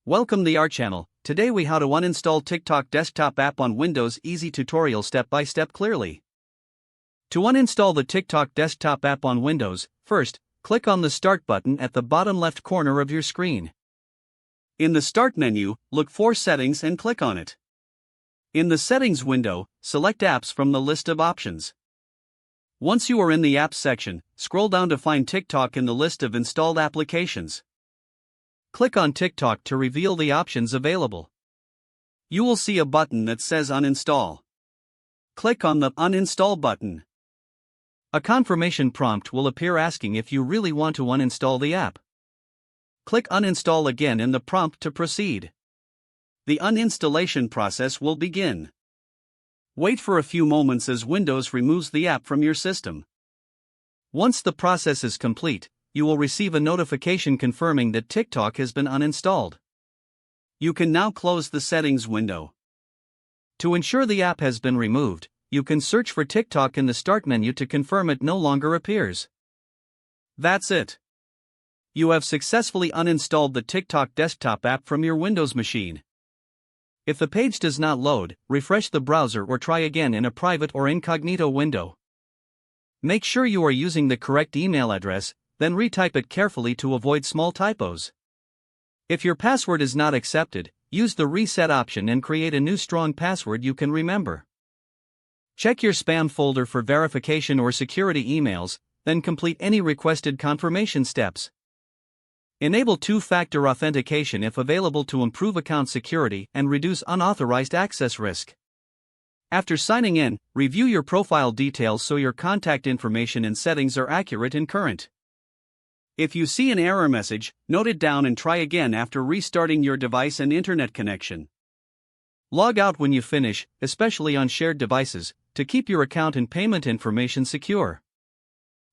Welcome to our channel. Today we how to uninstall TikTok desktop app on Windows. Easy tutorial step by step clearly. To uninstall the TikTok desktop app on Windows, first, click on the Start button at the bottom left corner of your screen. In the Start menu, look for Settings and click on it. In the Settings window, select Apps from the list of options. Once you are in the Apps section, scroll down to find TikTok in the list of installed applications. Click on TikTok to reveal the options available. You will see a button that says Uninstall. Click on the Uninstall button. A confirmation prompt will appear asking if you really want to uninstall the app. Click Uninstall again in the prompt to proceed. The uninstallation process will begin. Wait for a few moments as Windows removes the app from your system. Once the process is complete, you will receive a notification confirming that TikTok has been uninstalled. You can now close the Settings window. To ensure the app has been removed, you can search for TikTok in the Start menu to confirm it no longer appears. That's it. You have successfully uninstalled the TikTok desktop app from your Windows machine. If the page does not load, refresh the browser or try again in a private or incognito window. Make sure you are using the correct email address, then retype it carefully to avoid small typos. If your password is not accepted, use the Reset option and create a new strong password you can remember. Check your spam folder for verification or security emails, then complete any requested confirmation steps. Enable two-factor authentication if available to improve account security and reduce unauthorized access risk. After signing in, review your profile details so your contact information and settings are accurate and current. If you see an error message, note it down and try again after restarting your device and internet connection. Log out when you finish, especially on shared devices, to keep your account and payment information secure.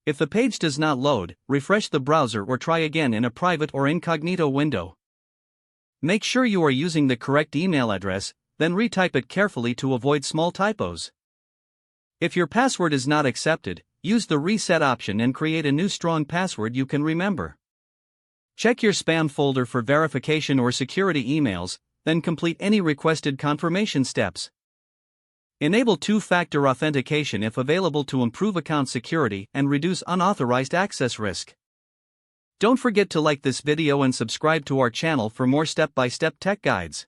If the page does not load, refresh the browser or try again in a private or incognito window. Make sure you are using the correct email address, then retype it carefully to avoid small typos. If your password is not accepted, use the Reset option and create a new strong password you can remember. Check your spam folder for verification or security emails, then complete any requested confirmation steps. Enable two-factor authentication if available to improve account security and reduce unauthorized access risk. Don't forget to like this video and subscribe to our channel for more step-by-step tech guides.